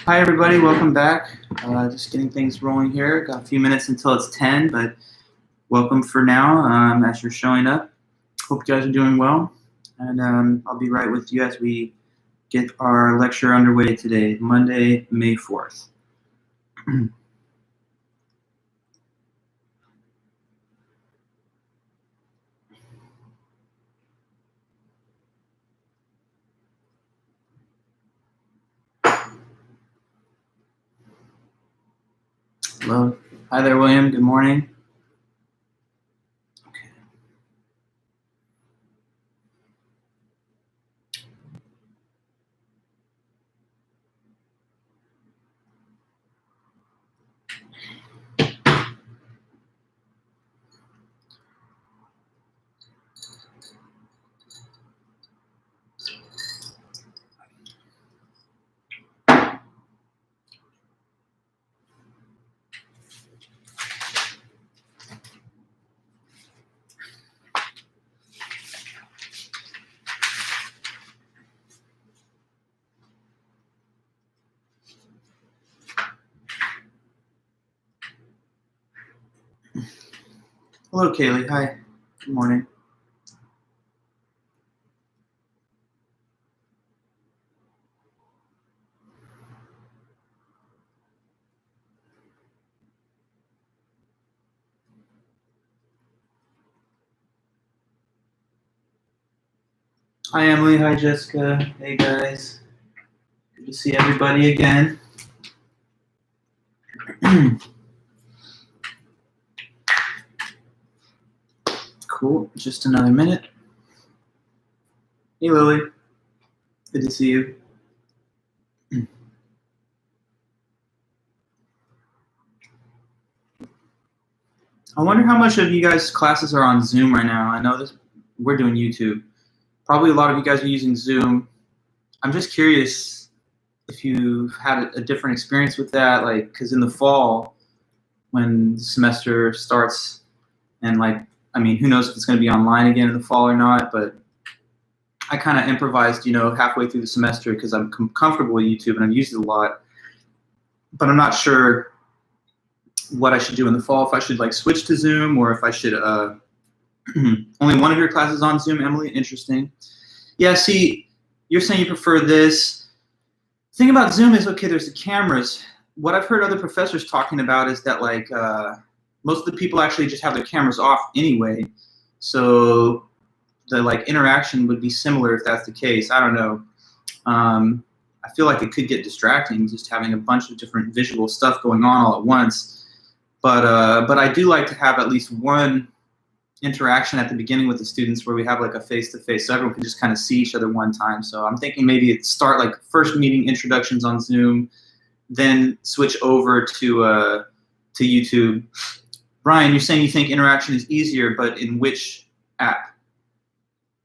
Hi everybody, welcome back. Just getting things rolling here. Got a few minutes until it's 10, but welcome for now as you're showing up. Hope you guys are doing well, and I'll be right with you as we get our lecture underway today, Monday, May 4th. Hello. Hi there, William. Good morning. Okay. Hello, Kaylee. Hi. Good morning. Hi, Emily. Hi, Jessica. Hey, guys. Good to see everybody again. Cool. Just another minute. Hey, Lily. Good to see you. I wonder how much of you guys' classes are on Zoom right now. I know we're doing YouTube. Probably a lot of you guys are using Zoom. I'm just curious if you've had a different experience with that, like, because in the fall, when the semester starts, and I mean, who knows if it's going to be online again in the fall or not, but I kind of improvised, halfway through the semester because I'm comfortable with YouTube and I've used it a lot, but I'm not sure what I should do in the fall, if I should switch to Zoom or if I should only one of your classes on Zoom, Emily. Interesting. Yeah, see, you're saying you prefer this. The thing about Zoom is, okay, there's the cameras. What I've heard other professors talking about is that most of the people actually just have their cameras off anyway, so the interaction would be similar if that's the case. I don't know. I feel like it could get distracting just having a bunch of different visual stuff going on all at once. But I do like to have at least one interaction at the beginning with the students where we have a face-to-face, so everyone can just kind of see each other one time. So I'm thinking maybe it start first meeting introductions on Zoom, then switch over to YouTube. Brian, you're saying you think interaction is easier, but in which app?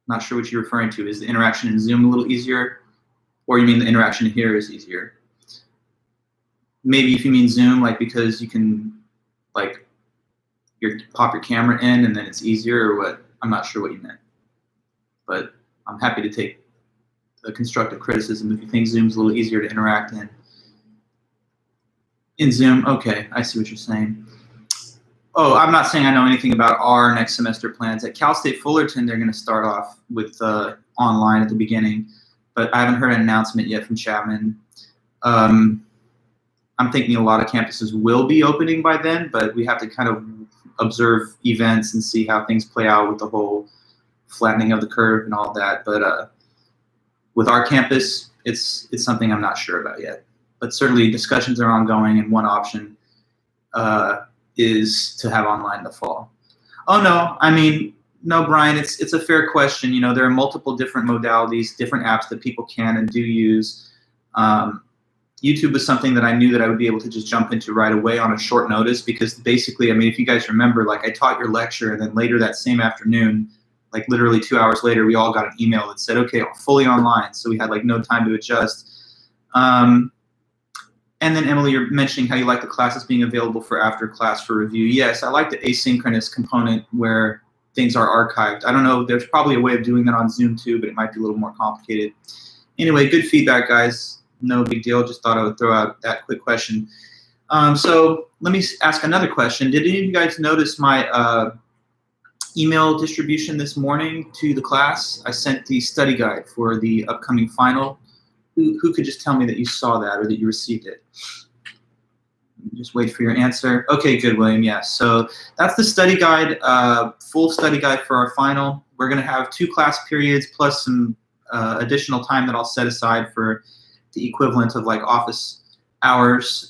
Not sure what you're referring to. Is the interaction in Zoom a little easier, or you mean the interaction here is easier? Maybe if you mean Zoom, because you can pop your camera in and then it's easier, or what? I'm not sure what you meant, but I'm happy to take a constructive criticism if you think Zoom's a little easier to interact in. In Zoom, okay, I see what you're saying. Oh, I'm not saying I know anything about our next semester plans. At Cal State Fullerton, they're going to start off with online at the beginning, but I haven't heard an announcement yet from Chapman. I'm thinking a lot of campuses will be opening by then, but we have to kind of observe events and see how things play out with the whole flattening of the curve and all that. But with our campus, it's something I'm not sure about yet. But certainly discussions are ongoing, and one option is to have online in the fall. Oh no, I mean, no, Brian, it's a fair question. There are multiple different modalities, different apps that people can and do use. YouTube was something that I knew that I would be able to just jump into right away on a short notice, because basically, I mean, if you guys remember, I taught your lecture, and then later that same afternoon, literally 2 hours later, we all got an email that said, okay, fully online. So we had no time to adjust. And then Emily, you're mentioning how you like the classes being available for after class for review. Yes, I like the asynchronous component where things are archived. I don't know, there's probably a way of doing that on Zoom too, but it might be a little more complicated. Anyway, good feedback, guys. no big deal. Just thought I would throw out that quick question. So let me ask another question. Did any of you guys notice my email distribution this morning to the class? I sent the study guide for the upcoming final. Who could just tell me that you saw that or that you received it? Just wait for your answer. Okay, good, William. Yes. So that's the study guide, full study guide for our final. We're going to have 2 class periods plus some additional time that I'll set aside for the equivalent of like office hours.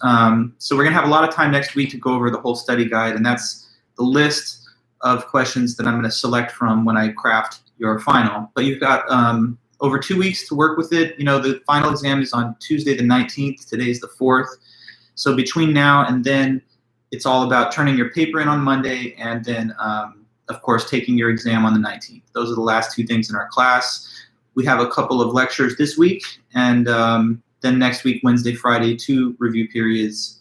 So we're going to have a lot of time next week to go over the whole study guide, and that's the list of questions that I'm going to select from when I craft your final. But you've got over 2 weeks to work with it. You know, the final exam is on Tuesday the 19th. Today's the 4th. So between now and then, it's all about turning your paper in on Monday and then, of course, taking your exam on the 19th. Those are the last 2 things in our class. We have a couple of lectures this week, and then next week, Wednesday, Friday, 2 review periods,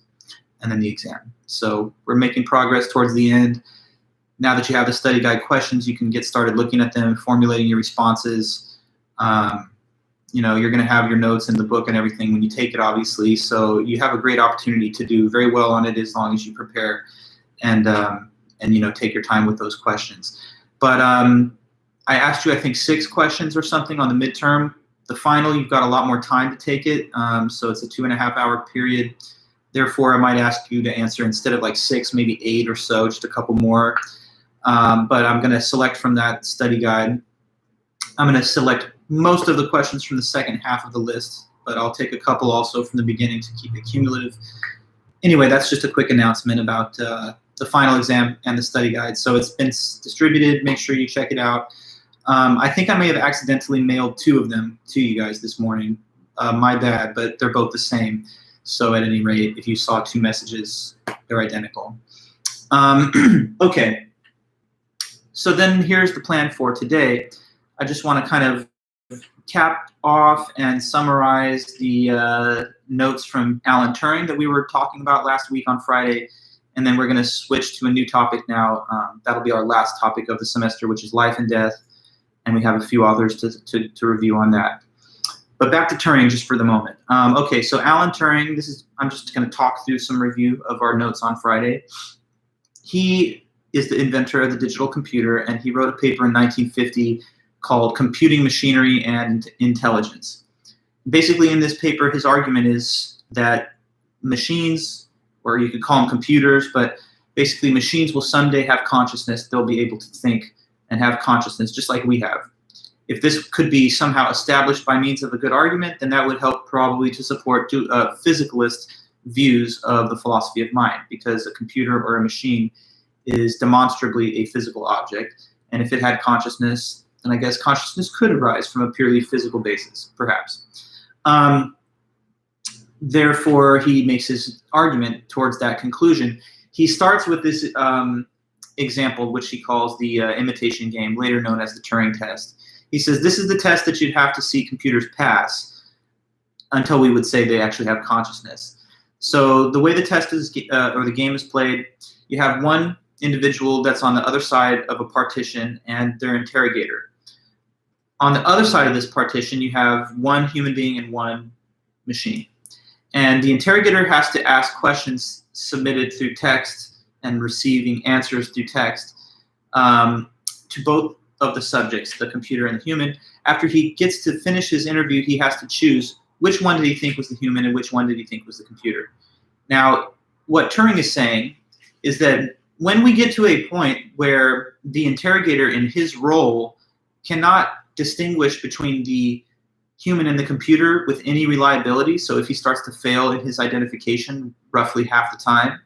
and then the exam. So we're making progress towards the end. Now that you have the study guide questions, you can get started looking at them, formulating your responses. You know, you're going to have your notes in the book and everything when you take it, obviously. So you have a great opportunity to do very well on it as long as you prepare and you know, take your time with those questions. But I asked you, I think, 6 questions or something on the midterm. The final, you've got a lot more time to take it. So it's a 2.5-hour period. Therefore, I might ask you to answer instead of like 6, maybe 8 or so, just a couple more. But I'm going to select from that study guide. I'm going to select most of the questions from the second half of the list, but I'll take a couple also from the beginning to keep it cumulative. Anyway, that's just a quick announcement about the final exam and the study guide. So it's been distributed. Make sure you check it out. I think I may have accidentally mailed 2 of them to you guys this morning. My bad, but they're both the same. So at any rate, if you saw 2 messages, they're identical. Okay. So then here's the plan for today. I just want to kind of cap off and summarize the notes from Alan Turing that we were talking about last week on Friday. And then we're going to switch to a new topic now. That'll be our last topic of the semester, which is life and death. And we have a few authors to review on that. But back to Turing just for the moment. Okay, so Alan Turing, I'm just going to talk through some review of our notes on Friday. He is the inventor of the digital computer, and he wrote a paper in 1950 called Computing Machinery and Intelligence. Basically, in this paper, his argument is that machines, or you could call them computers, but basically machines will someday have consciousness. They'll be able to think and have consciousness just like we have. If this could be somehow established by means of a good argument, then that would help probably to support physicalist views of the philosophy of mind, because a computer or a machine is demonstrably a physical object. And if it had consciousness, then I guess consciousness could arise from a purely physical basis, perhaps. Therefore, he makes his argument towards that conclusion. He starts with this example, which he calls the imitation game, later known as the Turing test. He says this is the test that you'd have to see computers pass until we would say they actually have consciousness. So the way the test is, or the game is played, you have one individual that's on the other side of a partition and their interrogator. On the other side of this partition, you have one human being and one machine. And the interrogator has to ask questions submitted through text and receiving answers through text to both of the subjects, the computer and the human. After he gets to finish his interview, he has to choose which one did he think was the human and which one did he think was the computer. Now, what Turing is saying is that when we get to a point where the interrogator in his role cannot distinguish between the human and the computer with any reliability, so if he starts to fail in his identification roughly half the time,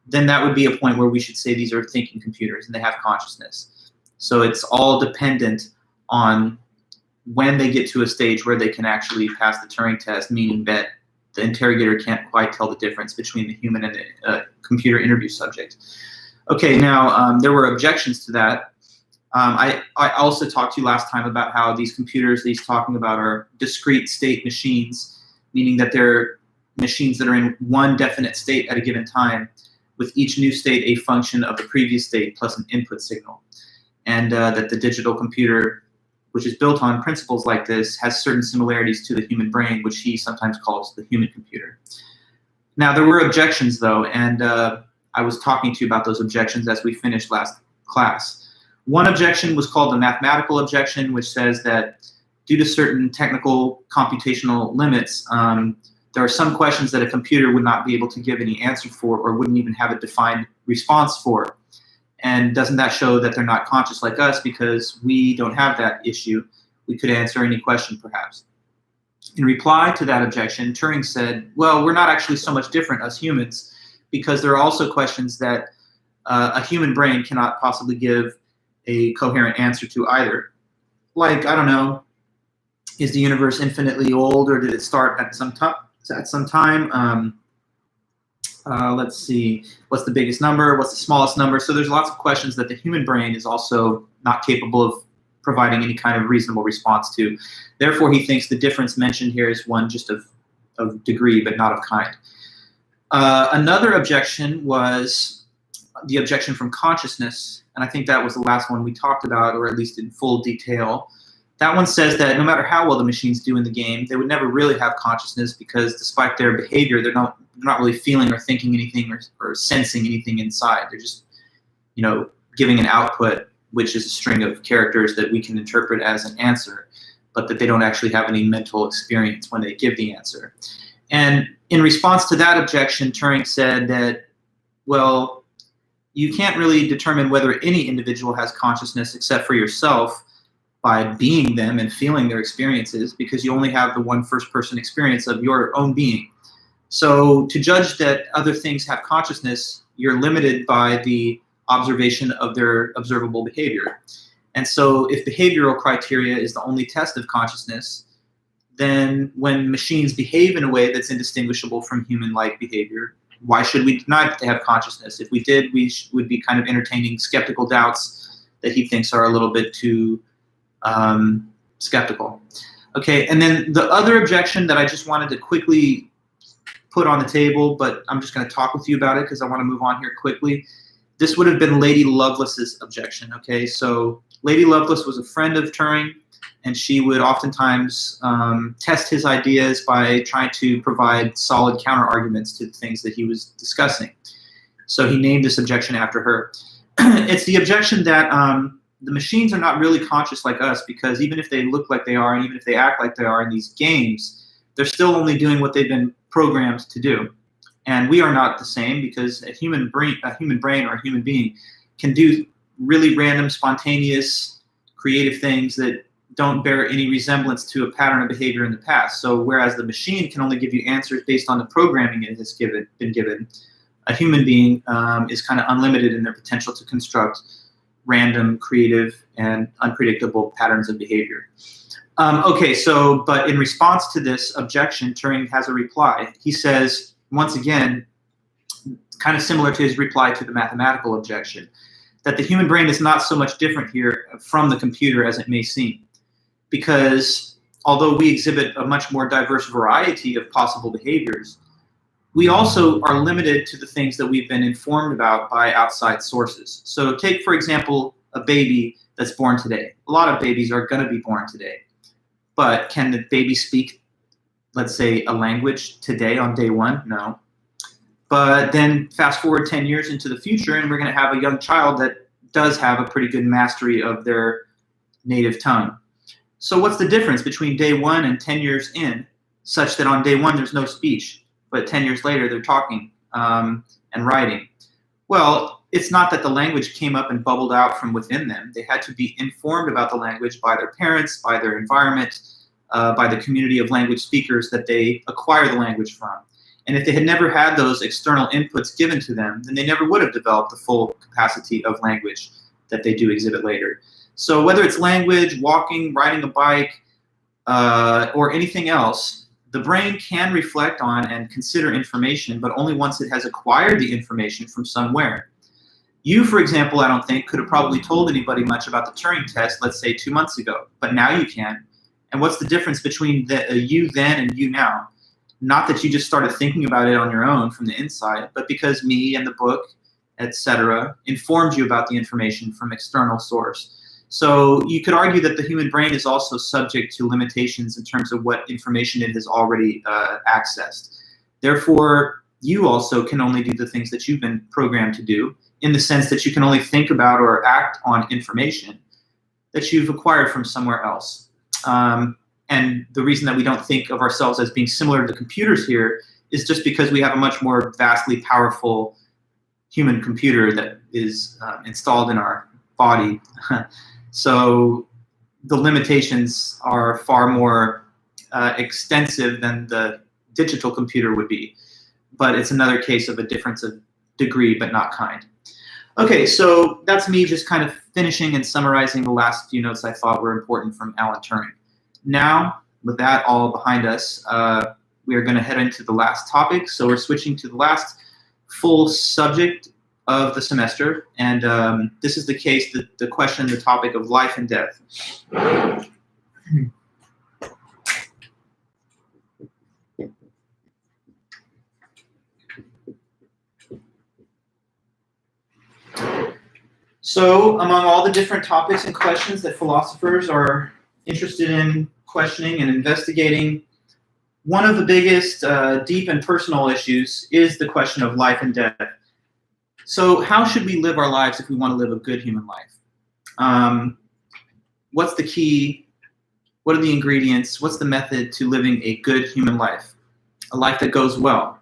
then that would be a point where we should say these are thinking computers and they have consciousness. So it's all dependent on when they get to a stage where they can actually pass the Turing test, meaning that the interrogator can't quite tell the difference between the human and the computer interview subject. Okay, now there were objections to that. I also talked to you last time about how these computers that he's talking about are discrete state machines, meaning that they're machines that are in one definite state at a given time, with each new state a function of the previous state plus an input signal. And that the digital computer which is built on principles like this, has certain similarities to the human brain, which he sometimes calls the human computer. Now, there were objections, though, and I was talking to you about those objections as we finished last class. One objection was called the mathematical objection, which says that due to certain technical computational limits, there are some questions that a computer would not be able to give any answer for or wouldn't even have a defined response for. And doesn't that show that they're not conscious like us because we don't have that issue? We could answer any question, perhaps. In reply to that objection, Turing said, well, we're not actually so much different as humans because there are also questions that a human brain cannot possibly give a coherent answer to either. Like, I don't know, is the universe infinitely old or did it start at some time? Let's see, what's the biggest number? What's the smallest number? So there's lots of questions that the human brain is also not capable of providing any kind of reasonable response to. Therefore, he thinks the difference mentioned here is one just of degree, but not of kind. Another objection was the objection from consciousness, and I think that was the last one we talked about, or at least in full detail. That one says that no matter how well the machines do in the game, they would never really have consciousness because despite their behavior, they're not really feeling or thinking anything or sensing anything inside. They're just, giving an output, which is a string of characters that we can interpret as an answer, but that they don't actually have any mental experience when they give the answer. And in response to that objection, Turing said that, well, you can't really determine whether any individual has consciousness except for yourself by being them and feeling their experiences, because you only have the one first-person experience of your own being. So to judge that other things have consciousness, you're limited by the observation of their observable behavior. And so if behavioral criteria is the only test of consciousness, then when machines behave in a way that's indistinguishable from human-like behavior, why should we deny that they have consciousness? If we did, we would be kind of entertaining skeptical doubts that he thinks are a little bit too skeptical. Okay, and then the other objection that I just wanted to quickly put on the table, but I'm just going to talk with you about it because I want to move on here quickly. This would have been Lady Lovelace's objection. Okay, so Lady Lovelace was a friend of Turing, and she would oftentimes test his ideas by trying to provide solid counter-arguments to the things that he was discussing. So he named this objection after her. It's the objection that the machines are not really conscious like us, because even if they look like they are, and even if they act like they are in these games, they're still only doing what they've been programmed to do. And we are not the same, because a human brain or a human being can do really random, spontaneous, creative things that don't bear any resemblance to a pattern of behavior in the past. So whereas the machine can only give you answers based on the programming it has been given, a human being is kind of unlimited in their potential to construct random, creative, and unpredictable patterns of behavior. Okay, so, but in response to this objection, Turing has a reply. He says, once again, kind of similar to his reply to the mathematical objection, that the human brain is not so much different here from the computer as it may seem. Because although we exhibit a much more diverse variety of possible behaviors, we also are limited to the things that we've been informed about by outside sources. So take, for example, a baby that's born today. A lot of babies are going to be born today. But can the baby speak, let's say, a language today on day one? No. But then fast forward 10 years into the future, and we're going to have a young child that does have a pretty good mastery of their native tongue. So what's the difference between day one and 10 years in, such that on day one there's no speech, but 10 years later they're talking and writing? Well, it's not that the language came up and bubbled out from within them. They had to be informed about the language by their parents, by their environment, by the community of language speakers that they acquire the language from. And if they had never had those external inputs given to them, then they never would have developed the full capacity of language that they do exhibit later. So whether it's language, walking, riding a bike, or anything else, the brain can reflect on and consider information, but only once it has acquired the information from somewhere. You, for example, I don't think could have probably told anybody much about the Turing test, let's say 2 months ago, but now you can. And what's the difference between you then and you now? Not that you just started thinking about it on your own from the inside, but because me and the book, etc., informed you about the information from external source. So you could argue that the human brain is also subject to limitations in terms of what information it has already accessed. Therefore, you also can only do the things that you've been programmed to do, in the sense that you can only think about or act on information that you've acquired from somewhere else. And the reason that we don't think of ourselves as being similar to computers here is just because we have a much more vastly powerful human computer that is installed in our body. So the limitations are far more extensive than the digital computer would be. But it's another case of a difference of degree, but not kind. Okay, so that's me just kind of finishing and summarizing the last few notes I thought were important from Alan Turing. Now, with that all behind us, we are going to head into the last topic. So we're switching to the last full subject of the semester, and this is the case, the question, the topic of life and death. So among all the different topics and questions that philosophers are interested in questioning and investigating, one of the biggest deep and personal issues is the question of life and death. So how should we live our lives if we want to live a good human life? What's the key? What are the ingredients? What's the method to living a good human life? A life that goes well.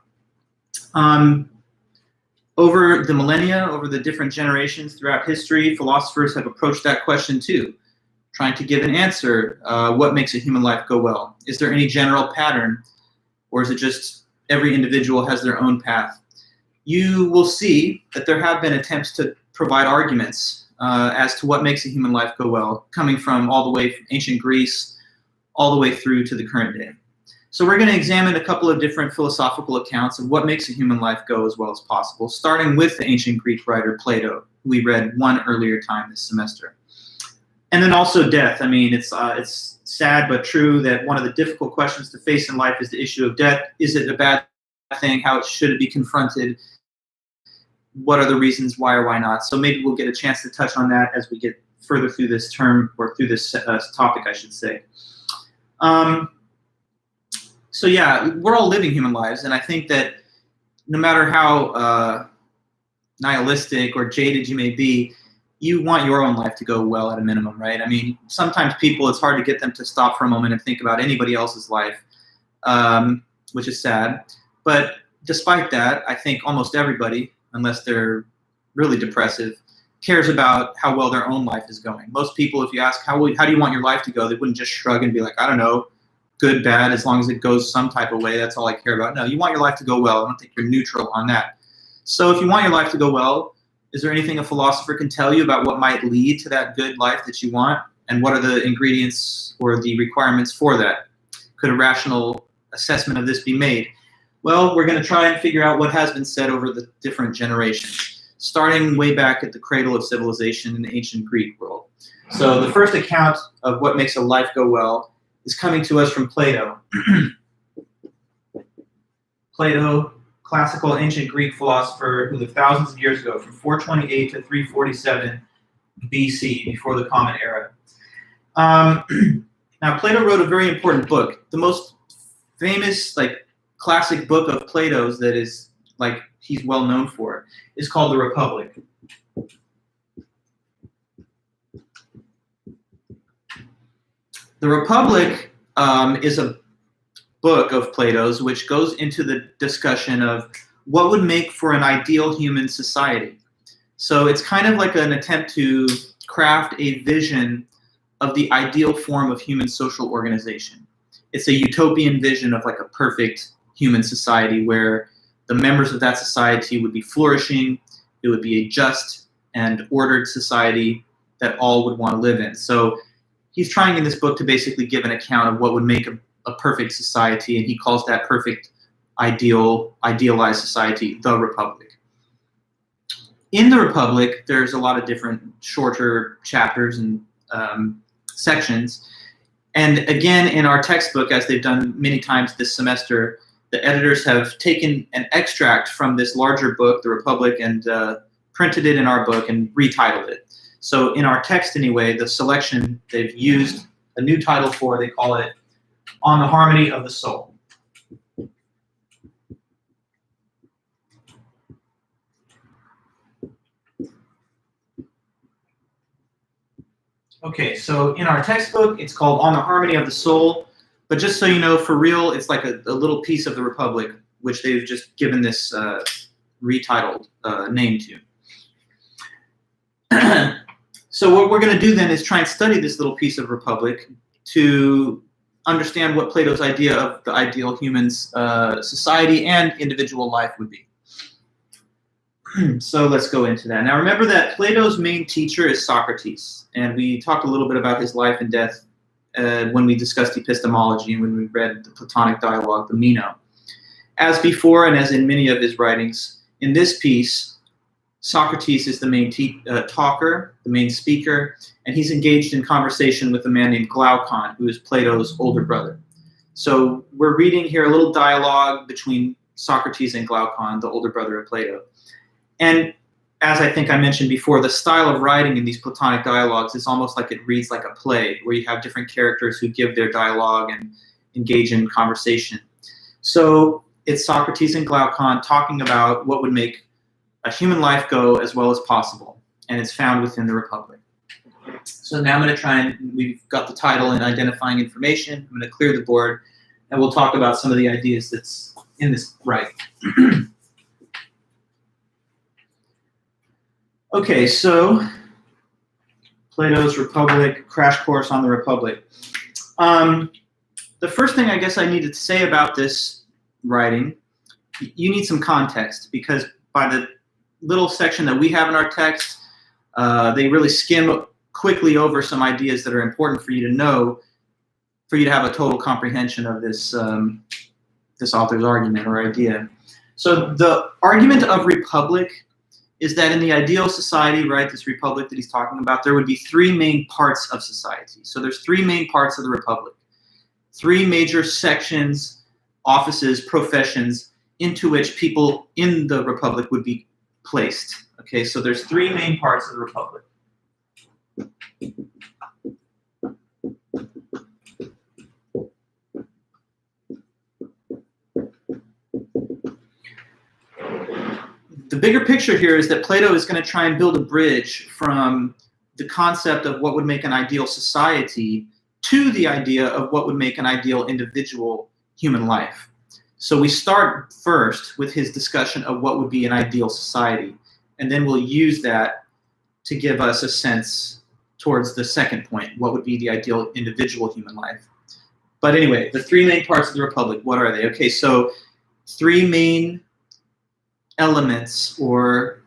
Over the millennia, over the different generations throughout history, philosophers have approached that question too, trying to give an answer. What makes a human life go well? Is there any general pattern, or is it just every individual has their own path? You will see that there have been attempts to provide arguments as to what makes a human life go well, coming from all the way from ancient Greece all the way through to the current day. So we're going to examine a couple of different philosophical accounts of what makes a human life go as well as possible, starting with the ancient Greek writer Plato, who we read one earlier time this semester. And then also death. I mean, it's sad but true that one of the difficult questions to face in life is the issue of death. Is it a bad thing? How should it be confronted? What are the reasons why or why not? So maybe we'll get a chance to touch on that as we get further through this term, or through this topic, I should say. So yeah, we're all living human lives, and I think that no matter how nihilistic or jaded you may be, you want your own life to go well at a minimum, right? I mean, sometimes people, it's hard to get them to stop for a moment and think about anybody else's life, which is sad. But despite that, I think almost everybody, unless they're really depressive, cares about how well their own life is going. Most people, if you ask, how do you want your life to go, they wouldn't just shrug and be like, I don't know, good, bad, as long as it goes some type of way, that's all I care about. No, you want your life to go well. I don't think you're neutral on that. So if you want your life to go well, is there anything a philosopher can tell you about what might lead to that good life that you want? And what are the ingredients or the requirements for that? Could a rational assessment of this be made? Well, we're going to try and figure out what has been said over the different generations, starting way back at the cradle of civilization in the ancient Greek world. So the first account of what makes a life go well is coming to us from Plato. Plato, classical ancient Greek philosopher who lived thousands of years ago, from 428 to 347 BC, before the Common Era. Now, Plato wrote a very important book. The most famous, classic book of Plato's that is, he's well known for, is called The Republic. The Republic is a book of Plato's which goes into the discussion of what would make for an ideal human society. So it's kind of like an attempt to craft a vision of the ideal form of human social organization. It's a utopian vision of a perfect human society where the members of that society would be flourishing. It would be a just and ordered society that all would want to live in. So he's trying in this book to basically give an account of what would make a perfect society, and he calls that perfect, idealized society the Republic. In the Republic, there's a lot of different shorter chapters and sections. And again, in our textbook, as they've done many times this semester, the editors have taken an extract from this larger book, The Republic, and printed it in our book and retitled it. So in our text anyway, the selection they've used a new title for, they call it On the Harmony of the Soul. Okay, so in our textbook, it's called On the Harmony of the Soul. But just so you know, for real, it's like a little piece of the Republic, which they've just given this retitled name to. So what we're going to do then is try and study this little piece of Republic to understand what Plato's idea of the ideal human's society and individual life would be. So let's go into that. Now remember that Plato's main teacher is Socrates, and we talked a little bit about his life and death when we discussed epistemology and when we read the Platonic dialogue, the Meno. As before, and as in many of his writings, in this piece, Socrates is the main talker, the main speaker, and he's engaged in conversation with a man named Glaucon, who is Plato's older brother. So we're reading here a little dialogue between Socrates and Glaucon, the older brother of Plato. And as I think I mentioned before, the style of writing in these Platonic dialogues is almost like it reads like a play, where you have different characters who give their dialogue and engage in conversation. So it's Socrates and Glaucon talking about what would make a human life go as well as possible, and it's found within the Republic. So now I'm going to try and, we've got the title and identifying information. I'm going to clear the board, and we'll talk about some of the ideas that's in this writing. Okay, so Plato's Republic, crash course on the Republic. The first thing I guess I needed to say about this writing, you need some context, because by the little section that we have in our text, they really skim quickly over some ideas that are important for you to know, for you to have a total comprehension of this, this author's argument or idea. So the argument of Republic is that in the ideal society, right, this Republic that he's talking about, there would be three main parts of society. So there's three main parts of the Republic, three major sections, offices, professions, into which people in the Republic would be placed. Okay, so there's three main parts of the Republic. The bigger picture here is that Plato is going to try and build a bridge from the concept of what would make an ideal society to the idea of what would make an ideal individual human life. So we start first with his discussion of what would be an ideal society, and then we'll use that to give us a sense towards the second point, what would be the ideal individual human life. But anyway, the three main parts of the Republic, what are they? Okay, so three main elements or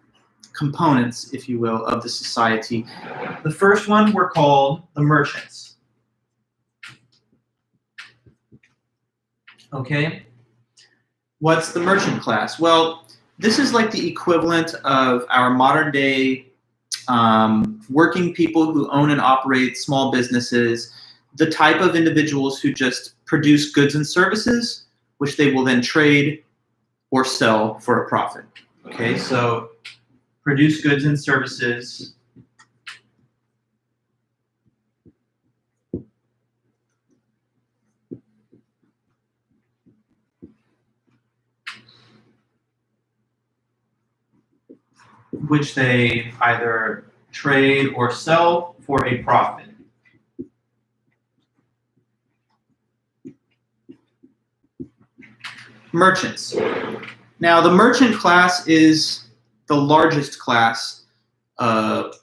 components, if you will, of the society. The first one were called the merchants. Okay, what's the merchant class? Well, this is like the equivalent of our modern day working people who own and operate small businesses, the type of individuals who just produce goods and services, which they will then trade or sell for a profit. Okay, so produce goods and services. Which they either trade or sell for a profit. Merchants. Now, the merchant class is the largest class of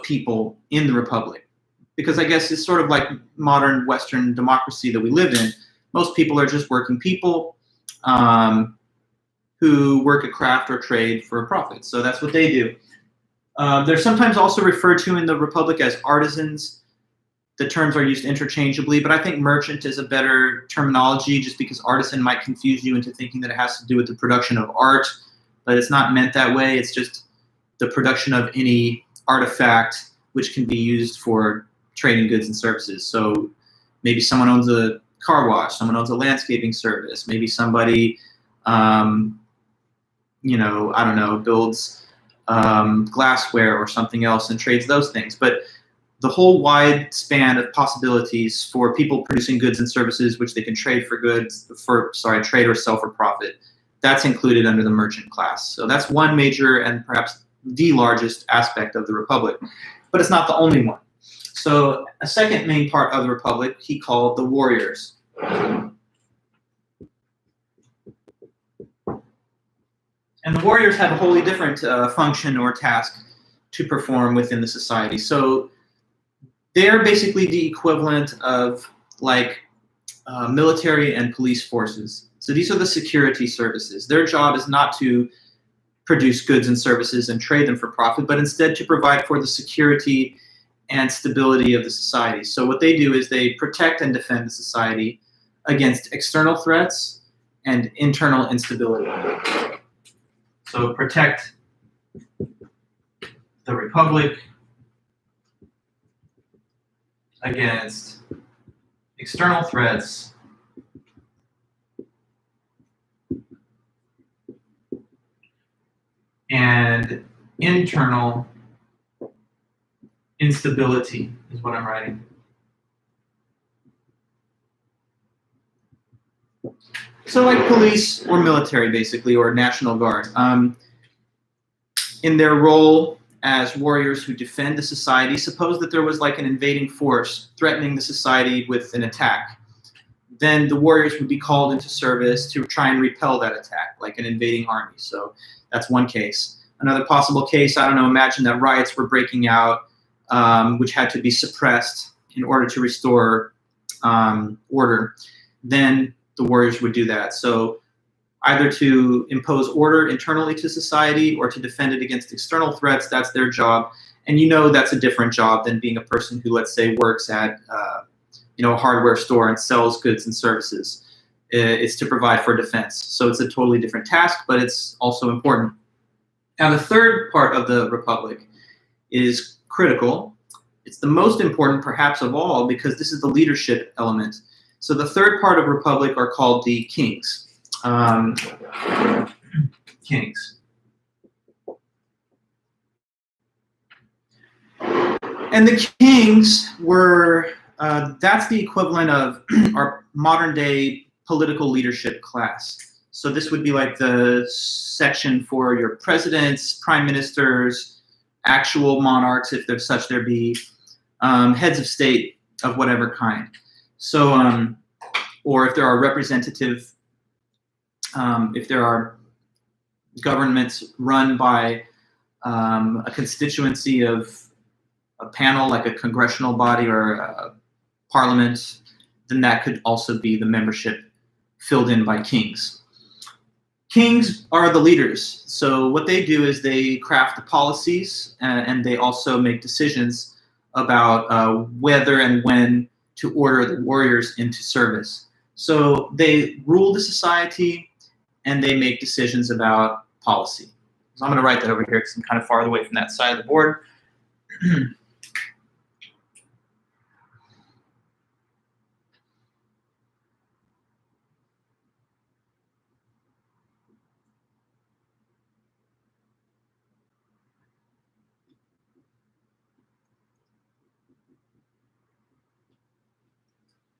people in the Republic, because I guess it's sort of like modern Western democracy that we live in. Most people are just working people who work a craft or trade for a profit. So that's what they do. They're sometimes also referred to in the Republic as artisans. The terms are used interchangeably, but I think merchant is a better terminology, just because artisan might confuse you into thinking that it has to do with the production of art, but it's not meant that way. It's just the production of any artifact which can be used for trading goods and services. So maybe someone owns a car wash, someone owns a landscaping service, maybe somebody, you know, I don't know, builds glassware or something else and trades those things. But the whole wide span of possibilities for people producing goods and services which they can trade trade or sell for profit, that's included under the merchant class. So that's one major and perhaps the largest aspect of the Republic, but it's not the only one. So a second main part of the Republic he called the warriors. And the warriors have a wholly different function or task to perform within the society. So they're basically the equivalent of like military and police forces. So these are the security services. Their job is not to produce goods and services and trade them for profit, but instead to provide for the security and stability of the society. So what they do is they protect and defend the society against external threats and internal instability. So protect the Republic against external threats and internal instability is what I'm writing. So like police or military, basically, or National Guard. In their role as warriors who defend the society, suppose that there was like an invading force threatening the society with an attack. Then the warriors would be called into service to try and repel that attack, like an invading army. So that's one case. Another possible case, I don't know, imagine that riots were breaking out, which had to be suppressed in order to restore order. Then the warriors would do that. So either to impose order internally to society or to defend it against external threats, that's their job. And you know that's a different job than being a person who, let's say, works at a hardware store and sells goods and services. It's to provide for defense. So it's a totally different task, but it's also important. Now, the third part of the Republic is critical. It's the most important, perhaps, of all, because this is the leadership element. So the third part of Republic are called the kings. Kings. And the kings were, that's the equivalent of our modern day political leadership class. So this would be like the section for your presidents, prime ministers, actual monarchs, if there's such there be, heads of state of whatever kind. So, or if there are representative, if there are governments run by a constituency of a panel, like a congressional body or a parliament, then that could also be the membership filled in by kings. Kings are the leaders. So what they do is they craft the policies and they also make decisions about whether and when to order the warriors into service. So they rule the society and they make decisions about policy. So I'm going to write that over here because I'm kind of far away from that side of the board.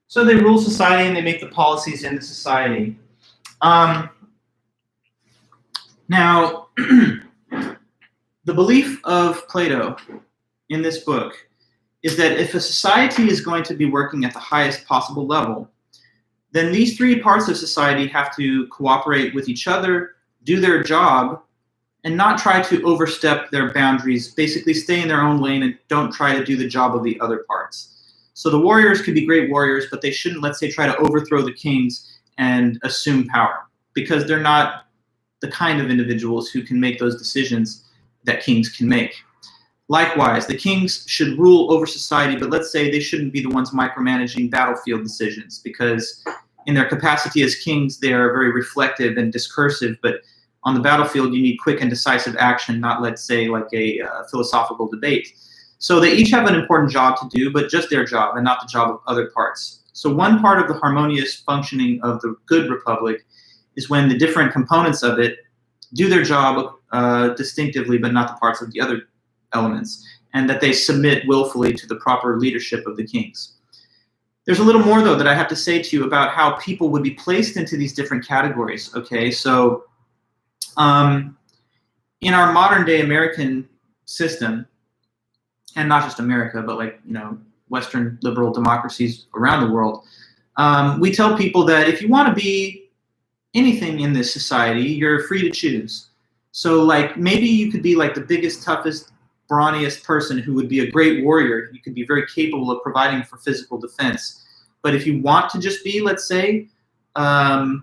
So they rule society and they make the policies in the society. Now, the belief of Plato in this book is that if a society is going to be working at the highest possible level, then these three parts of society have to cooperate with each other, do their job, and not try to overstep their boundaries, basically stay in their own lane and don't try to do the job of the other parts. So the warriors could be great warriors, but they shouldn't, let's say, try to overthrow the kings and assume power, because they're not the kind of individuals who can make those decisions that kings can make. Likewise, the kings should rule over society, but let's say they shouldn't be the ones micromanaging battlefield decisions, because in their capacity as kings, they are very reflective and discursive, but on the battlefield, you need quick and decisive action, not, let's say, like a philosophical debate. So they each have an important job to do, but just their job and not the job of other parts. So one part of the harmonious functioning of the good republic is when the different components of it do their job distinctively, but not the parts of the other elements, and that they submit willfully to the proper leadership of the kings. There's a little more, though, that I have to say to you about how people would be placed into these different categories. Okay, so in our modern day American system, and not just America, but like, Western liberal democracies around the world, we tell people that if you want to be anything in this society, you're free to choose. So like maybe you could be like the biggest, toughest, brawniest person who would be a great warrior. You could be very capable of providing for physical defense. But if you want to just be, let's say, a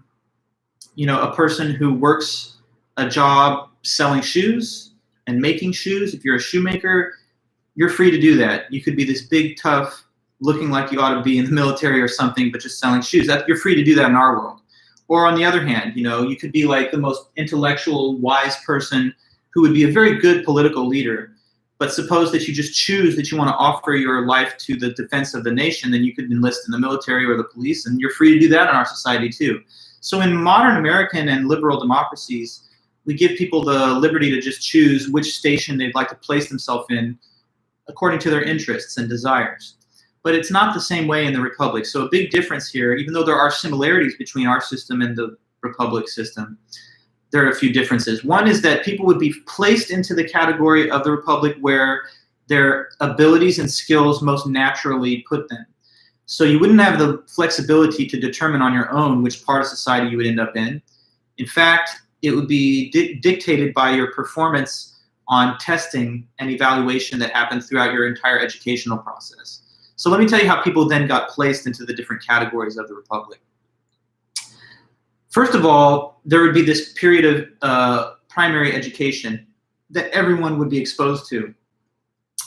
person who works a job selling shoes and making shoes, if you're a shoemaker, you're free to do that. You could be this big, tough, looking like you ought to be in the military or something, but just selling shoes. You're free to do that in our world. Or on the other hand, you could be like the most intellectual, wise person who would be a very good political leader. But suppose that you just choose that you want to offer your life to the defense of the nation, then you could enlist in the military or the police, and you're free to do that in our society too. So in modern American and liberal democracies, we give people the liberty to just choose which station they'd like to place themselves in according to their interests and desires. But it's not the same way in the Republic. So a big difference here, even though there are similarities between our system and the Republic system, there are a few differences. One is that people would be placed into the category of the Republic where their abilities and skills most naturally put them. So you wouldn't have the flexibility to determine on your own which part of society you would end up in. In fact, it would be dictated by your performance on testing and evaluation that happens throughout your entire educational process. So let me tell you how people then got placed into the different categories of the Republic. First of all, there would be this period of primary education that everyone would be exposed to.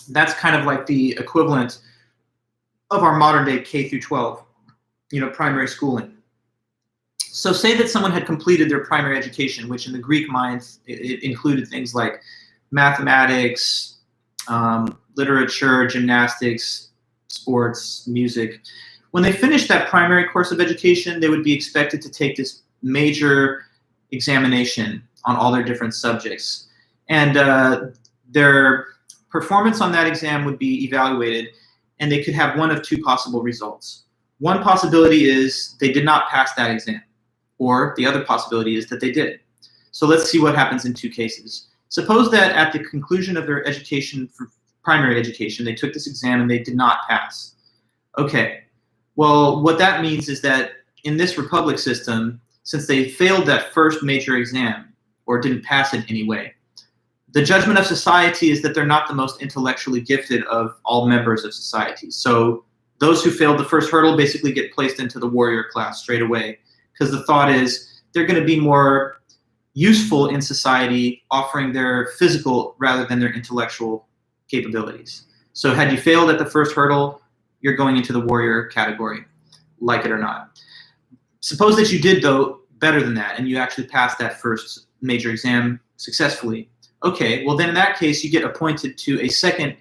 That's kind of like the equivalent of our modern day K through 12, primary schooling. So say that someone had completed their primary education, which in the Greek mind, it included things like mathematics, literature, gymnastics, sports, music. When they finished that primary course of education, they would be expected to take this major examination on all their different subjects. And their performance on that exam would be evaluated, and they could have one of two possible results. One possibility is they did not pass that exam, or the other possibility is that they did. So let's see what happens in two cases. Suppose that at the conclusion of their education, for primary education, they took this exam and they did not pass. Okay, well, what that means is that in this Republic system, since they failed that first major exam, or didn't pass it anyway, the judgment of society is that they're not the most intellectually gifted of all members of society. So those who failed the first hurdle basically get placed into the warrior class straight away, because the thought is they're going to be more useful in society offering their physical rather than their intellectual capabilities. So had you failed at the first hurdle, you're going into the warrior category, like it or not. Suppose that you did, though, better than that, and you actually passed that first major exam successfully. Okay, well then in that case, you get appointed to a second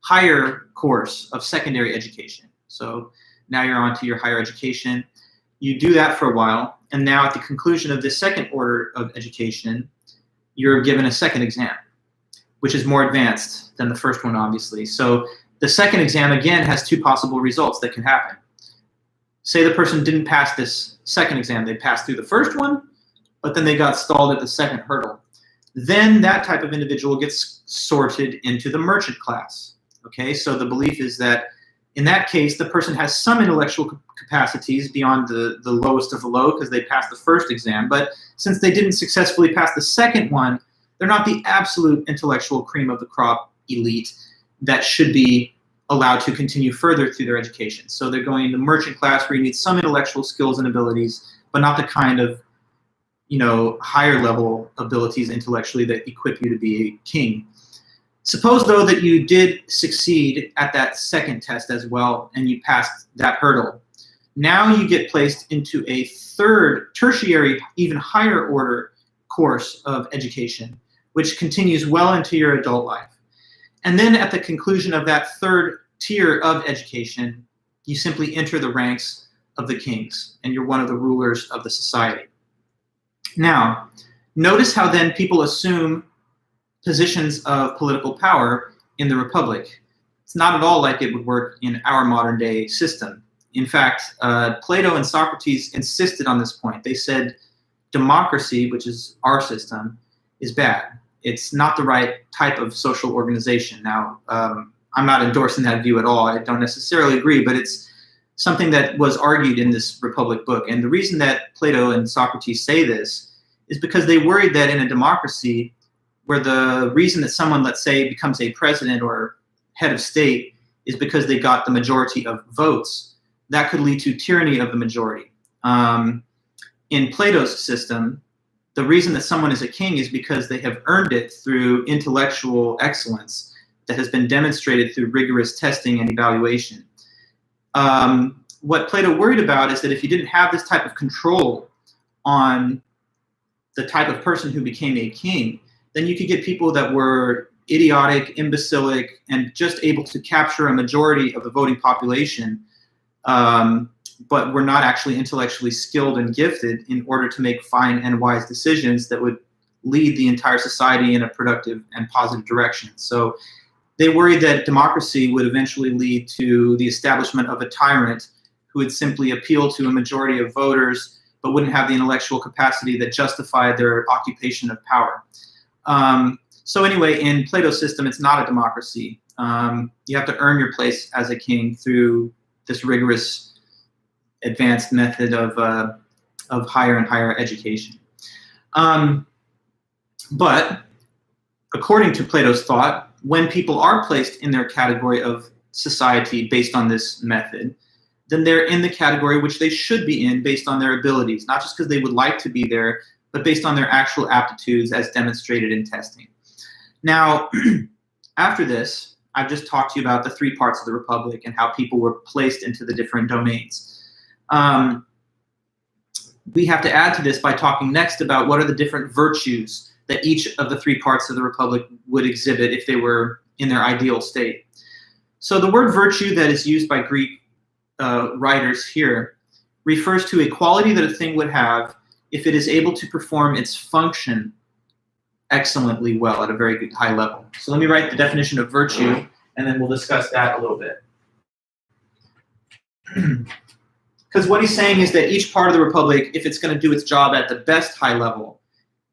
higher course of secondary education. So now you're on to your higher education. You do that for a while, and now at the conclusion of this second order of education, you're given a second exam, which is more advanced than the first one, obviously. So the second exam, again, has two possible results that can happen. Say the person didn't pass this second exam. They passed through the first one, but then they got stalled at the second hurdle. Then that type of individual gets sorted into the merchant class. Okay, so the belief is that in that case, the person has some intellectual capacities beyond the lowest of the low because they passed the first exam. But since they didn't successfully pass the second one, they're not the absolute intellectual cream of the crop elite that should be allowed to continue further through their education. So they're going into merchant class where you need some intellectual skills and abilities, but not the kind of higher level abilities intellectually that equip you to be a king. Suppose, though, that you did succeed at that second test as well, and you passed that hurdle. Now you get placed into a third, tertiary, even higher order course of education, which continues well into your adult life. And then at the conclusion of that third tier of education, you simply enter the ranks of the kings, and you're one of the rulers of the society. Now Notice how then people assume positions of political power in the Republic. It's not at all like it would work in our modern day system. In fact, Plato and Socrates insisted on this point. They said democracy, which is our system, is bad. It's not the right type of social organization. Now, I'm not endorsing that view at all. I don't necessarily agree, but it's something that was argued in this Republic book. And the reason that Plato and Socrates say this is because they worried that in a democracy, where the reason that someone, let's say, becomes a president or head of state is because they got the majority of votes, that could lead to tyranny of the majority. In Plato's system, the reason that someone is a king is because they have earned it through intellectual excellence that has been demonstrated through rigorous testing and evaluation. What Plato worried about is that if you didn't have this type of control on the type of person who became a king, then you could get people that were idiotic, imbecilic, and just able to capture a majority of the voting population, but were not actually intellectually skilled and gifted in order to make fine and wise decisions that would lead the entire society in a productive and positive direction. So they worried that democracy would eventually lead to the establishment of a tyrant who would simply appeal to a majority of voters, but wouldn't have the intellectual capacity that justified their occupation of power. So anyway, in Plato's system, it's not a democracy. You have to earn your place as a king through this rigorous, advanced method of higher and higher education. But according to Plato's thought, when people are placed in their category of society based on this method, then they're in the category which they should be in based on their abilities, not just because they would like to be there, but based on their actual aptitudes as demonstrated in testing. Now, after this, I've just talked to you about the three parts of the Republic and how people were placed into the different domains. We have to add to this by talking next about what are the different virtues that each of the three parts of the Republic would exhibit if they were in their ideal state. So the word virtue that is used by Greek writers here refers to a quality that a thing would have if it is able to perform its function excellently well at a very good high level. So let me write the definition of virtue, and then we'll discuss that a little bit. Because what he's saying is that each part of the Republic, if it's going to do its job at the best high level,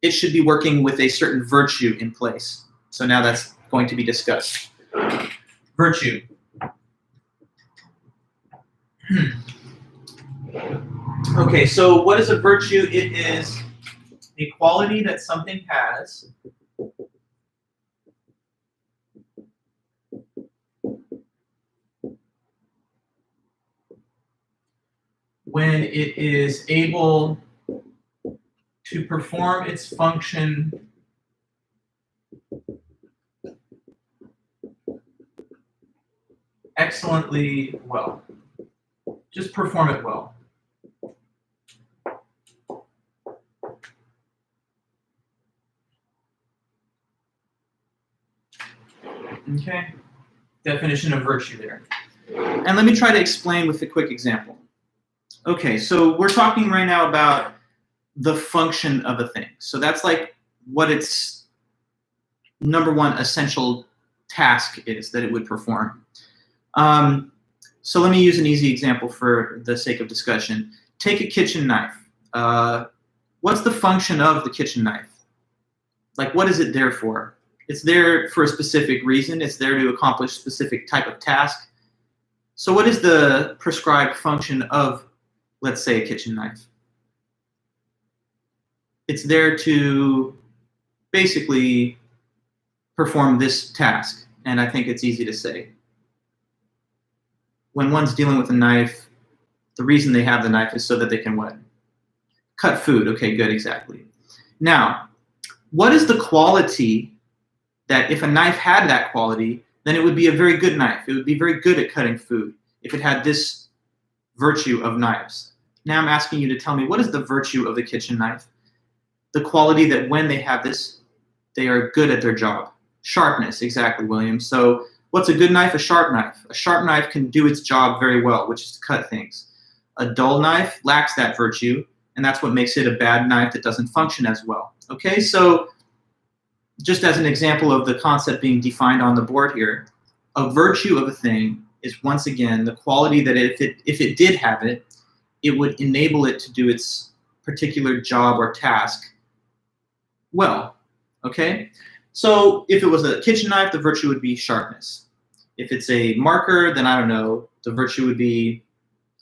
it should be working with a certain virtue in place. So now that's going to be discussed. Virtue. Okay, so what is a virtue? It is a quality that something has when it is able to perform its function excellently well. Just perform it well. Okay, definition of virtue there. And let me try to explain with a quick example. Okay, so we're talking right now about the function of a thing. So that's like what its number one essential task is that it would perform. So let me use an easy example for the sake of discussion. Take a kitchen knife. What's the function of the kitchen knife? Like, what is it there for? It's there for a specific reason. It's there to accomplish a specific type of task. So what is the prescribed function of, let's say, a kitchen knife? It's there to basically perform this task, and I think it's easy to say. When one's dealing with a knife, the reason they have the knife is so that they can what? Cut food. Okay, good, exactly. Now, what is the quality that if a knife had that quality, then it would be a very good knife. It would be very good at cutting food if it had this virtue of knives. Now I'm asking you to tell me, what is the virtue of the kitchen knife? The quality that when they have this, they are good at their job. Sharpness, exactly, William. So what's a good knife? A sharp knife. A sharp knife can do its job very well, which is to cut things. A dull knife lacks that virtue, and that's what makes it a bad knife that doesn't function as well. Okay, so just as an example of the concept being defined on the board here, a virtue of a thing is, once again, the quality that if it did have it, it would enable it to do its particular job or task well. Okay? So if it was a kitchen knife, the virtue would be sharpness. If it's a marker, then I don't know, the virtue would be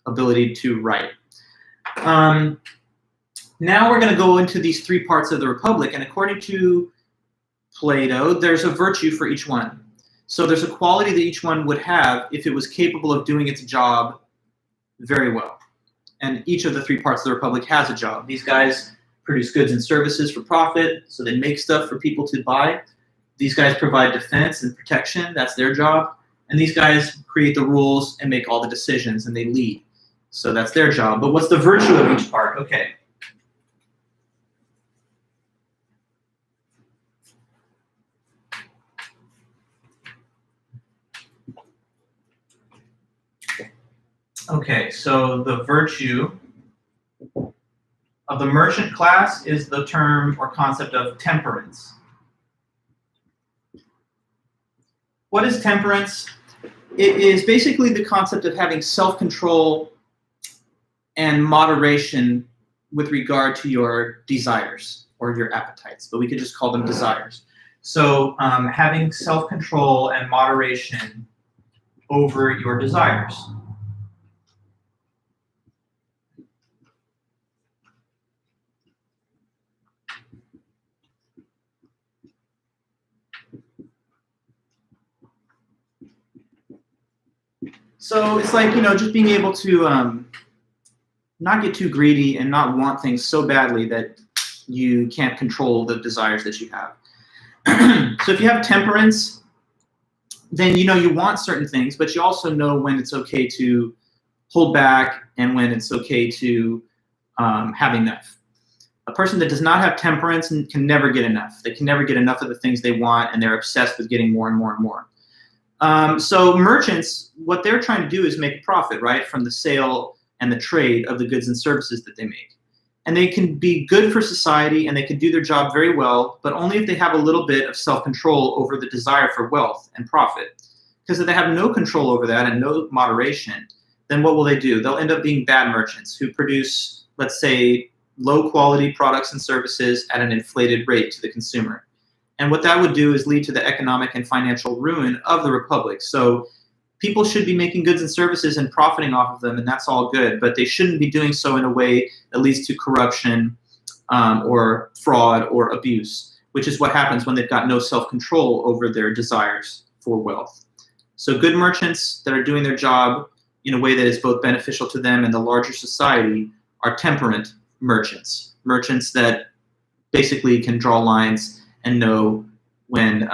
ability to write. Now we're going to go into these three parts of the Republic, and according to Plato, there's a virtue for each one. So there's a quality that each one would have if it was capable of doing its job very well. And each of the three parts of the Republic has a job. These guys produce goods and services for profit, so they make stuff for people to buy. These guys provide defense and protection, that's their job. And these guys create the rules and make all the decisions, and they lead. So that's their job. But what's the virtue of each part? Okay. Okay, so the virtue of the merchant class is the term or concept of temperance. What is temperance? It is basically the concept of having self-control and moderation with regard to your desires or your appetites, but we could just call them desires. So having self-control and moderation over your desires. So it's like, just being able to not get too greedy and not want things so badly that you can't control the desires that you have. So if you have temperance, then you want certain things, but you also know when it's okay to hold back and when it's okay to have enough. A person that does not have temperance can never get enough. They can never get enough of the things they want, and they're obsessed with getting more and more and more. So merchants, what they're trying to do is make a profit, right, from the sale and the trade of the goods and services that they make. And they can be good for society, and they can do their job very well, but only if they have a little bit of self-control over the desire for wealth and profit. Because if they have no control over that and no moderation, then what will they do? They'll end up being bad merchants who produce, let's say, low-quality products and services at an inflated rate to the consumer. And what that would do is lead to the economic and financial ruin of the Republic. So people should be making goods and services and profiting off of them, and that's all good, but they shouldn't be doing so in a way that leads to corruption or fraud or abuse, which is what happens when they've got no self-control over their desires for wealth. So good merchants that are doing their job in a way that is both beneficial to them and the larger society are temperate merchants, merchants that basically can draw lines and know when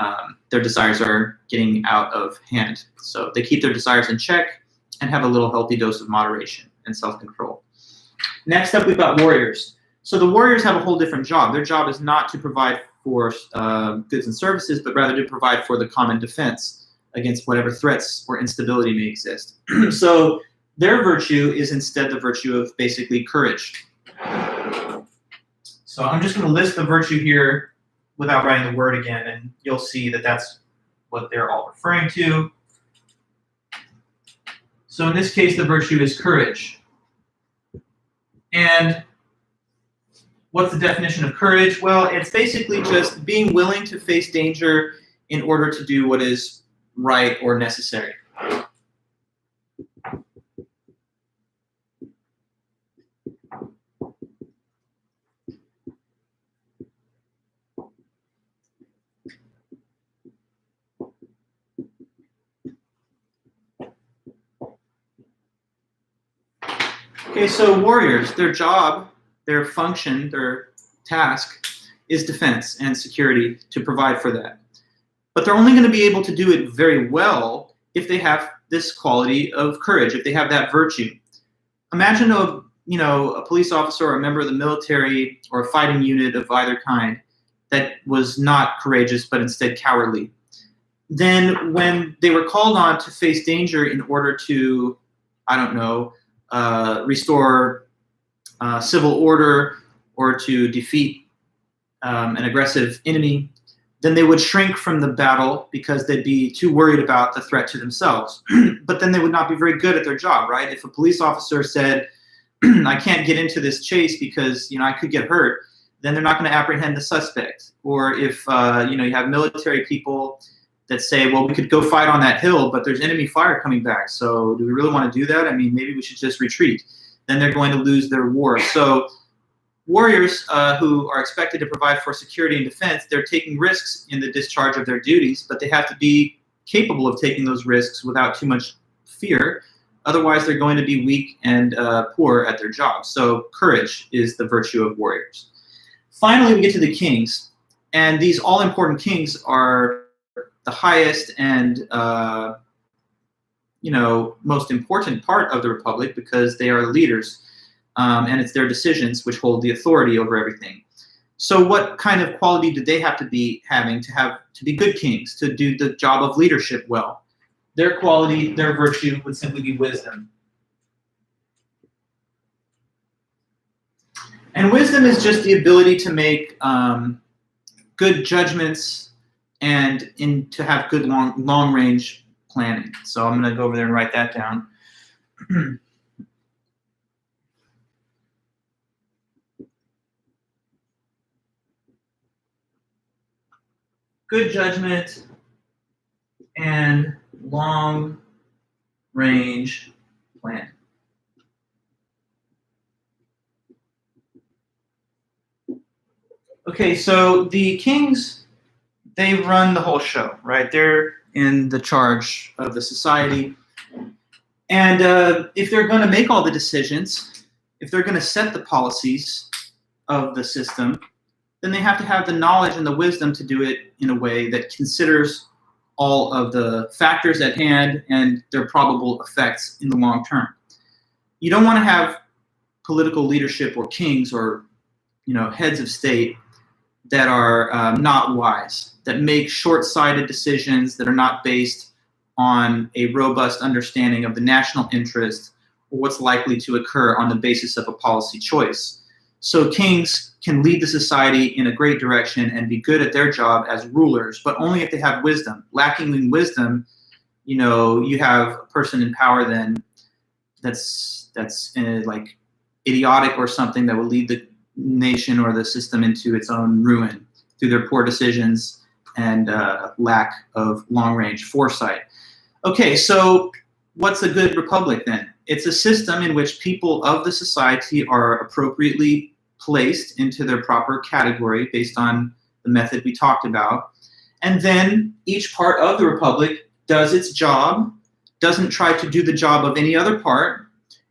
their desires are getting out of hand. So they keep their desires in check and have a little healthy dose of moderation and self-control. Next up, we've got warriors. So the warriors have a whole different job. Their job is not to provide for goods and services, but rather to provide for the common defense against whatever threats or instability may exist. So their virtue is instead the virtue of basically courage. So I'm just going to list the virtue here without writing the word again, and you'll see that that's what they're all referring to. So in this case, the virtue is courage. And what's the definition of courage? Well, it's basically just being willing to face danger in order to do what is right or necessary. Okay, so warriors, their job, their function, their task is defense and security, to provide for that. But they're only going to be able to do it very well if they have this quality of courage, if they have that virtue. Imagine a police officer or a member of the military or a fighting unit of either kind that was not courageous but instead cowardly. Then when they were called on to face danger in order to, restore civil order or to defeat an aggressive enemy, then they would shrink from the battle because they'd be too worried about the threat to themselves. But then they would not be very good at their job, right? If a police officer said, I can't get into this chase because I could get hurt, then they're not going to apprehend the suspect. Or if you have military people that say, well, we could go fight on that hill, but there's enemy fire coming back. So do we really want to do that? I mean, maybe we should just retreat. Then they're going to lose their war. So warriors who are expected to provide for security and defense, they're taking risks in the discharge of their duties, but they have to be capable of taking those risks without too much fear. Otherwise, they're going to be weak and poor at their job. So courage is the virtue of warriors. Finally, we get to the kings. And these all-important kings are the highest and most important part of the republic because they are the leaders. And it's their decisions which hold the authority over everything. So what kind of quality do they have to be having to be good kings, to do the job of leadership well? Their quality, their virtue would simply be wisdom. And wisdom is just the ability to make good judgments and to have good long-range planning. So I'm going to go over there and write that down. Good judgment and long-range planning. Okay, so the kings, they run the whole show, right? They're in the charge of the society. And if they're going to make all the decisions, if they're going to set the policies of the system, then they have to have the knowledge and the wisdom to do it in a way that considers all of the factors at hand and their probable effects in the long term. You don't want to have political leadership or kings or heads of state that are not wise, that make short-sighted decisions that are not based on a robust understanding of the national interest or what's likely to occur on the basis of a policy choice. So kings can lead the society in a great direction and be good at their job as rulers, but only if they have wisdom. Lacking in wisdom, you have a person in power then that's like idiotic or something that will lead the nation or the system into its own ruin through their poor decisions and lack of long-range foresight. Okay, so what's a good republic then? It's a system in which people of the society are appropriately placed into their proper category based on the method we talked about. And then each part of the republic does its job, doesn't try to do the job of any other part,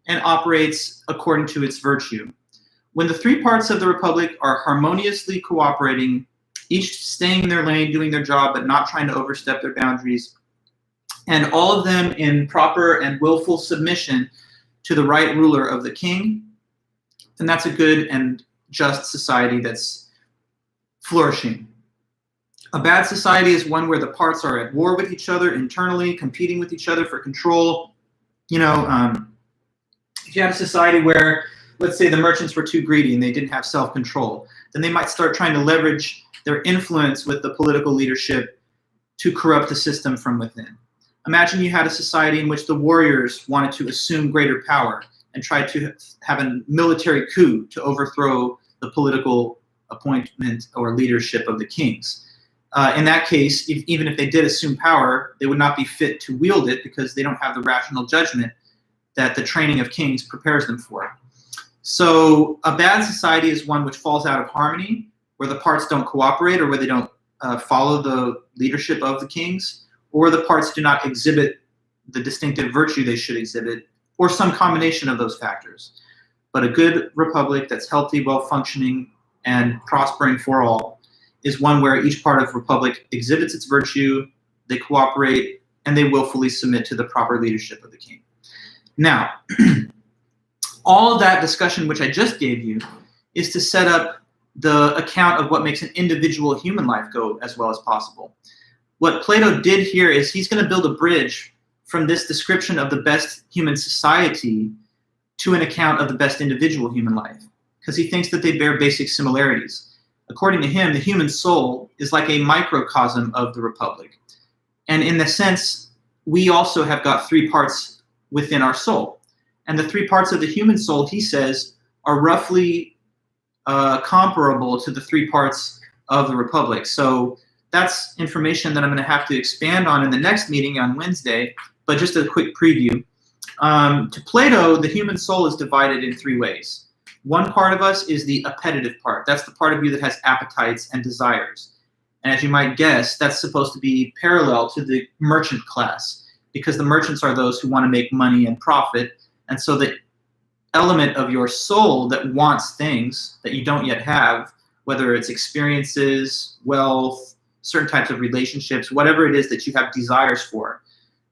and operates according to its virtue. When the three parts of the republic are harmoniously cooperating, each staying in their lane, doing their job, but not trying to overstep their boundaries, and all of them in proper and willful submission to the right ruler of the king, then that's a good and just society that's flourishing. A bad society is one where the parts are at war with each other internally, competing with each other for control. If you had a society where, let's say, the merchants were too greedy and they didn't have self-control, then they might start trying to leverage their influence with the political leadership to corrupt the system from within. Imagine you had a society in which the warriors wanted to assume greater power and tried to have a military coup to overthrow the political appointment or leadership of the kings. In that case, even if they did assume power, they would not be fit to wield it because they don't have the rational judgment that the training of kings prepares them for. So a bad society is one which falls out of harmony, where the parts don't cooperate or where they don't follow the leadership of the kings, or the parts do not exhibit the distinctive virtue they should exhibit, or some combination of those factors. But a good republic that's healthy, well-functioning, and prospering for all is one where each part of the republic exhibits its virtue, they cooperate, and they willfully submit to the proper leadership of the king. Now, all of that discussion which I just gave you is to set up the account of what makes an individual human life go as well as possible. What Plato did here is he's going to build a bridge from this description of the best human society to an account of the best individual human life, because he thinks that they bear basic similarities. according to him, the human soul is like a microcosm of the Republic. And in the sense, we also have got three parts within our soul. And the three parts of the human soul, he says, are roughly comparable to the three parts of the Republic. So that's information that I'm going to have to expand on in the next meeting on Wednesday, but just a quick preview. To Plato, the human soul is divided in three ways. One part of us is the appetitive part. That's the part of you that has appetites and desires. And as you might guess, that's supposed to be parallel to the merchant class, because the merchants are those who want to make money and profit. And so the element of your soul that wants things that you don't yet have, whether it's experiences, wealth, certain types of relationships, whatever it is that you have desires for,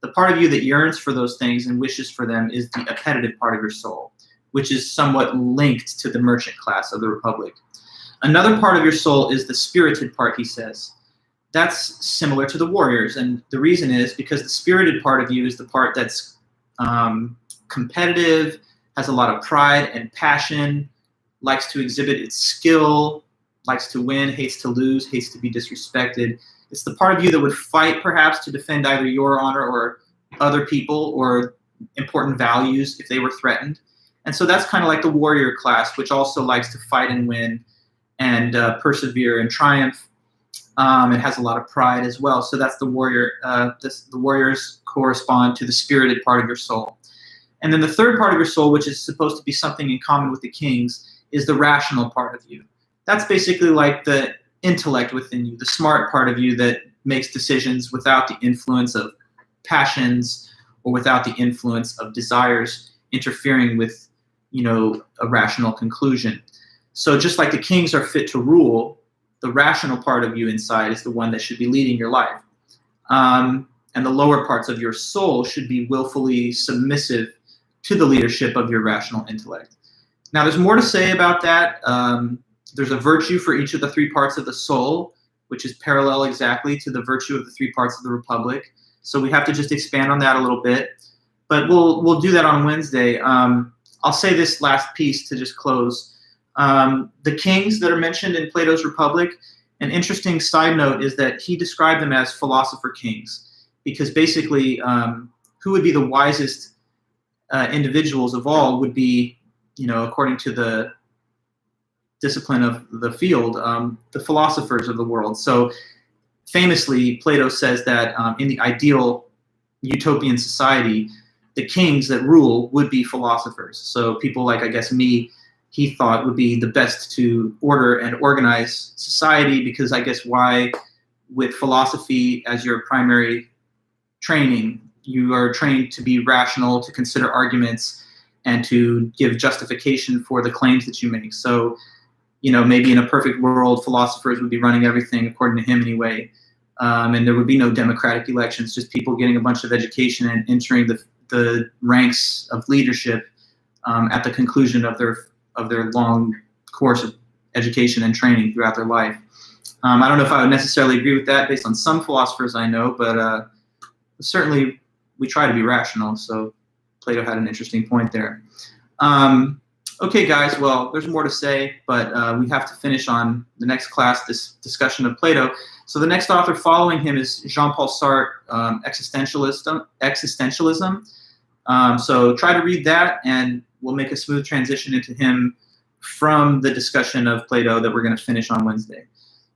the part of you that yearns for those things and wishes for them is the appetitive part of your soul, which is somewhat linked to the merchant class of the Republic. Another part of your soul is the spirited part, he says. That's similar to the warriors, and the reason is because the spirited part of you is the part that's competitive, has a lot of pride and passion, likes to exhibit its skill, likes to win, hates to lose, hates to be disrespected. It's the part of you that would fight perhaps to defend either your honor or other people or important values if they were threatened. And so that's kind of like the warrior class, which also likes to fight and win and persevere and triumph. It has a lot of pride as well. So that's the warrior. The warriors correspond to the spirited part of your soul. And then the third part of your soul, which is supposed to be something in common with the kings, is the rational part of you. That's basically like the intellect within you, the smart part of you that makes decisions without the influence of passions or without the influence of desires interfering with, a rational conclusion. So just like the kings are fit to rule, the rational part of you inside is the one that should be leading your life. And the lower parts of your soul should be willfully submissive to the leadership of your rational intellect. Now, there's more to say about that. There's a virtue for each of the three parts of the soul, which is parallel exactly to the virtue of the three parts of the Republic. So we have to just expand on that a little bit. But we'll do that on Wednesday. I'll say this last piece to just close. The kings that are mentioned in Plato's Republic, an interesting side note is that he described them as philosopher kings, because basically who would be the wisest individuals of all would be, according to the discipline of the field, the philosophers of the world. So famously, Plato says that in the ideal utopian society, the kings that rule would be philosophers. So people like, I guess, me, he thought would be the best to order and organize society, because I guess why, with philosophy as your primary training, you are trained to be rational, to consider arguments, and to give justification for the claims that you make. So, maybe in a perfect world, philosophers would be running everything according to him anyway. And there would be no democratic elections, just people getting a bunch of education and entering the ranks of leadership at the conclusion of their long course of education and training throughout their life. I don't know if I would necessarily agree with that based on some philosophers I know, but certainly we try to be rational, so Plato had an interesting point there. Okay, guys, well, there's more to say, but we have to finish on the next class, this discussion of Plato. So the next author following him is Jean-Paul Sartre, Existentialism. So try to read that, and we'll make a smooth transition into him from the discussion of Plato that we're going to finish on Wednesday.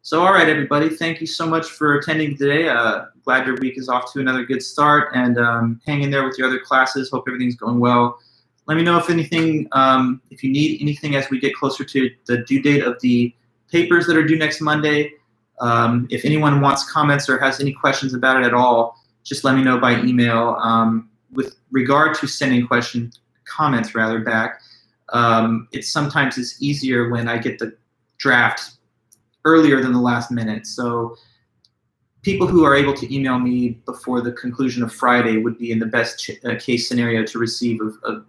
So, all right, everybody, thank you so much for attending today. Glad your week is off to another good start, and hang in there with your other classes. Hope everything's going well. Let me know if anything, if you need anything as we get closer to the due date of the papers that are due next Monday. If anyone wants comments or has any questions about it at all, just let me know by email. With regard to sending comments back, sometimes it's easier when I get the draft earlier than the last minute. So people who are able to email me before the conclusion of Friday would be in the best case scenario to receive a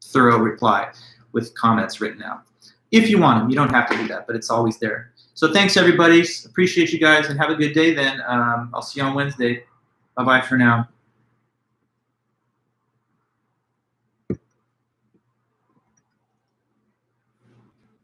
thorough reply with comments written out. If you want them, you don't have to do that, but it's always there. So thanks, everybody. Appreciate you guys, and have a good day then. I'll see you on Wednesday. Bye-bye for now.